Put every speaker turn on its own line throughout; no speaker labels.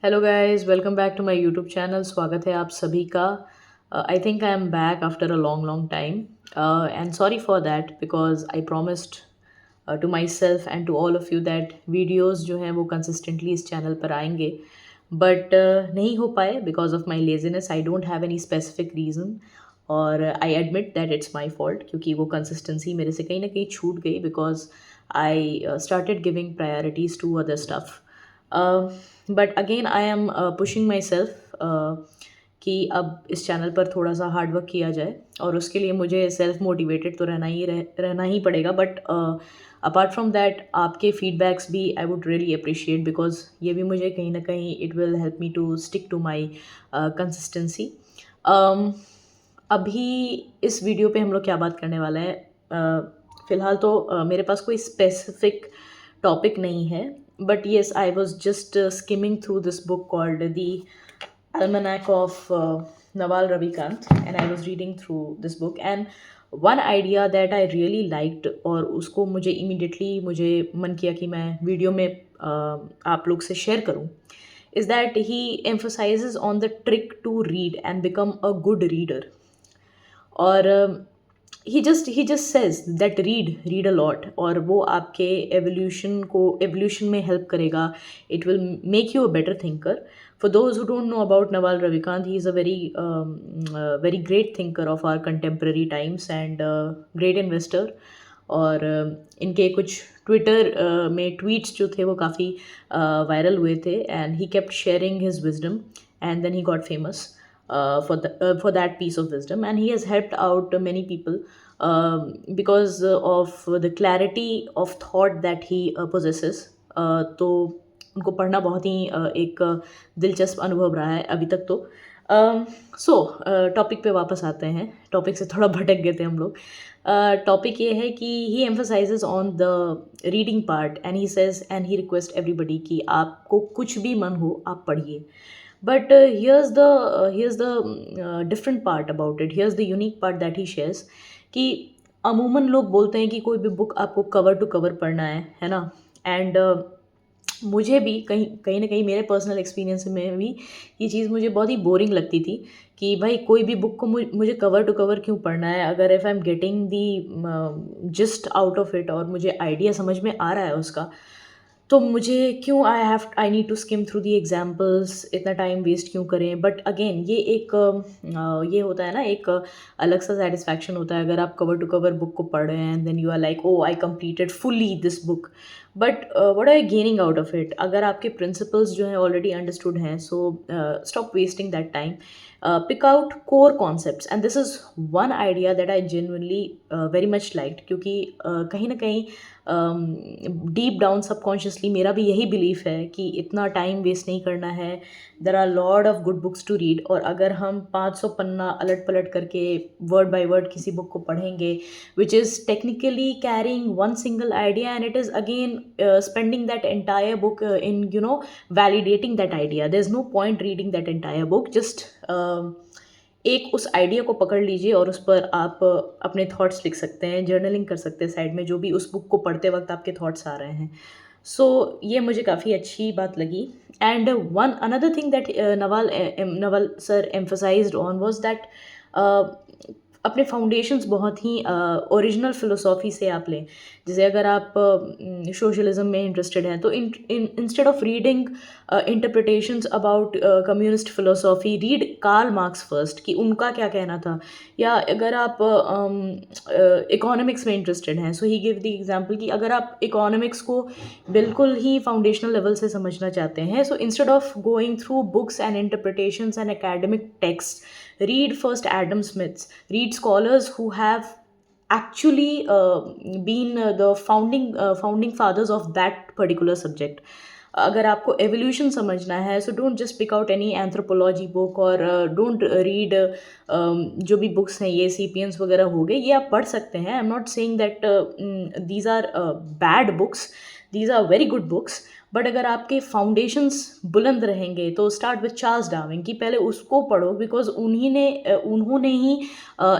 Hello guys, welcome back to my YouTube channel. स्वागत है आप सभी का। I think I am back after a long long time and sorry for that because I promised to myself and to all of you that videos जो हैं वो consistently इस channel पर आएंगे, बट नहीं हो पाए because of my laziness. I don't have any specific reason और I admit that it's my fault, क्योंकि वो कंसिस्टेंसी मेरे से कहीं ना कहीं छूट गई because I started giving priorities to other stuff. But again I am pushing myself कि अब इस चैनल पर थोड़ा सा हार्ड वर्क किया जाए और उसके लिए मुझे सेल्फ मोटिवेटेड तो रहना ही पड़ेगा। बट अपार्ट फ्रॉम दैट आपके फीडबैक्स भी I would really appreciate because ये भी मुझे कहीं ना कहीं it will help me to stick to my consistency. अभी इस वीडियो पे हम लोग क्या बात करने वाले हैं? फ़िलहाल तो मेरे पास कोई स्पेसिफिक टॉपिक नहीं है, but yes, I was just skimming through this book called The Almanac of Nawal Ravikant, and I was reading through this book, and one idea that I really liked और उसको मुझे immediately मुझे मन किया कि मैं वीडियो में आप लोग से शेयर करूं, is that he emphasizes on the trick to read and become a good reader. और he just says that read a lot, और वो आपके एवोल्यूशन में हेल्प करेगा. It will make you a better thinker. For those who don't know about Naval Ravikant, he is a very great thinker of our contemporary times and great investor. और इनके कुछ Twitter में tweets जो थे वो काफ़ी वायरल हुए थे, and he kept sharing his wisdom, and then he got famous for that piece of wisdom, and he has helped out many people because of the clarity of thought that he possesses. तो उनको पढ़ना बहुत ही एक दिलचस्प अनुभव रहा है अभी तक तो. सो टॉपिक पे वापस आते हैं. टॉपिक से थोड़ा भटक गए थे हम लोग. टॉपिक ये है कि he emphasises on the reading part, and he says and he request everybody कि आपको कुछ भी मन हो आप पढ़िए. But here's the different part about it. Here's the unique part that he shares कि अमूमन लोग बोलते हैं कि कोई भी बुक आपको कवर टू कवर पढ़ना है ना. एंड मुझे भी कहीं कहीं ना कहीं मेरे पर्सनल एक्सपीरियंस में भी ये चीज़ मुझे बहुत ही बोरिंग लगती थी कि भाई कोई भी बुक को मुझे कवर टू कवर क्यों पढ़ना है, अगर if I am getting the just out of it और मुझे आइडिया समझ में आ रहा है उसका, तो मुझे क्यों I need to skim through the examples, इतना टाइम वेस्ट क्यों करें. बट अगेन ये एक ये होता है ना, एक अलग सा सेटिस्फैक्शन होता है अगर आप कवर टू कवर बुक को पढ़ रहे हैं and then you are like oh I completed fully this book. But what are you gaining out of it? अगर आपके प्रिंसिपल्स जो हैं ऑलरेडी अंडरस्टूड हैं, so stop wasting that time. Pick out core concepts, and this is one idea that I genuinely very much liked, क्योंकि कहीं ना कहीं deep down subconsciously मेरा भी यही बिलीफ है कि इतना टाइम वेस्ट नहीं करना है. There are lot of good books to read, और अगर हम 500 पन्ना अलट पलट करके वर्ड बाय वर्ड किसी बुक को पढ़ेंगे which is technically carrying one single idea, and it is again spending that entire book in validating that idea. There is no point reading that entire book. Just एक उस idea को पकड़ लीजिए और उस पर आप अपने थॉट्स लिख सकते हैं, जर्नलिंग कर सकते हैं साइड में, जो भी उस बुक को पढ़ते वक्त आपके थॉट्स आ रहे हैं. सो ये मुझे काफ़ी अच्छी बात लगी. And one another thing that Naval sir emphasised on was that अपने फाउंडेशंस बहुत ही ओरिजिनल फ़िलोसॉफ़ी से आप लें. जैसे अगर आप सोशलिज़म में इंटरेस्टेड हैं, तो instead of reading interpretations about communist philosophy, read Karl Marx first कि उनका क्या कहना था. या अगर आप इकोनॉमिक्स में इंटरेस्टेड हैं, सो ही गिव द एग्जांपल कि अगर आप इकोनॉमिक्स को बिल्कुल ही फाउंडेशनल लेवल से समझना चाहते हैं, so instead of going through books and interpretations and academic text, read first Adam Smiths, read scholars who have actually been the founding fathers of that particular subject. अगर आपको evolution समझना है, so don't just pick out any anthropology book, और don't read जो भी books हैं ये सीपियंस वगैरह हो गए, ये आप पढ़ सकते हैं. I am not saying that these are bad books. These are very good books. But अगर आपके फाउंडेशंस बुलंद रहेंगे तो स्टार्ट विथ चार्ल्स डार्विन कि पहले उसको पढ़ो, बिकॉज उन्होंने ही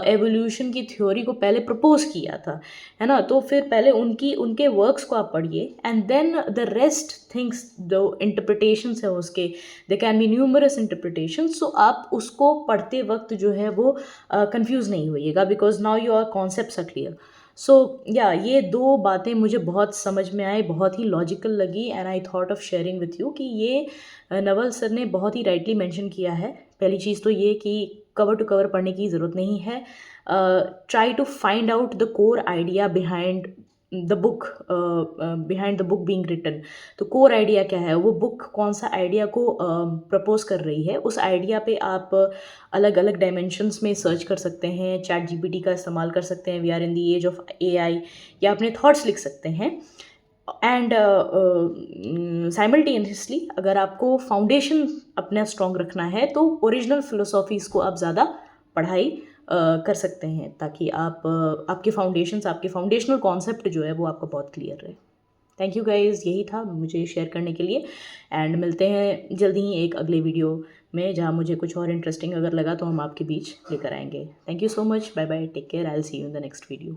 एवोल्यूशन की थ्योरी को पहले प्रपोज किया था, है ना। तो फिर पहले उनके वर्क्स को आप पढ़िए, and then the rest things, जो इंटरप्रिटेशंस है उसके, they can be numerous interpretations. So आप उसको पढ़ते वक्त जो है वो कंफ्यूज नहीं होइएगा, because now your concepts are clear. So या ये दो बातें मुझे बहुत समझ में आई, बहुत ही लॉजिकल लगी, and I thought of sharing with you कि ये नवल सर ने बहुत ही राइटली मेंशन किया है। पहली चीज़ तो ये कि कवर टू कवर पढ़ने की ज़रूरत नहीं है। Try to find out the core idea behind the book, behind the book being written. तो कोर आइडिया क्या है, वो बुक कौन सा आइडिया को प्रपोज कर रही है, उस आइडिया पे आप अलग अलग डायमेंशंस में सर्च कर सकते हैं, चैट जीपीटी का इस्तेमाल कर सकते हैं, we are in the age of AI, या अपने थॉट्स लिख सकते हैं। एंड साइमल्टेनियसली अगर आपको फाउंडेशन अपना स्ट्रॉन्ग रखना है तो ओरिजिनल फिलोसॉफीज़ को आप ज़्यादा पढ़ाई कर सकते हैं, ताकि आपके फाउंडेशनल कॉन्सेप्ट जो है वो आपका बहुत क्लियर रहे। थैंक यू गाइज, यही था मुझे शेयर करने के लिए, एंड मिलते हैं जल्दी ही एक अगले वीडियो में, जहाँ मुझे कुछ और इंटरेस्टिंग अगर लगा तो हम आपके बीच लेकर आएंगे। Thank you so much, bye bye, take care, I will see you in the next video.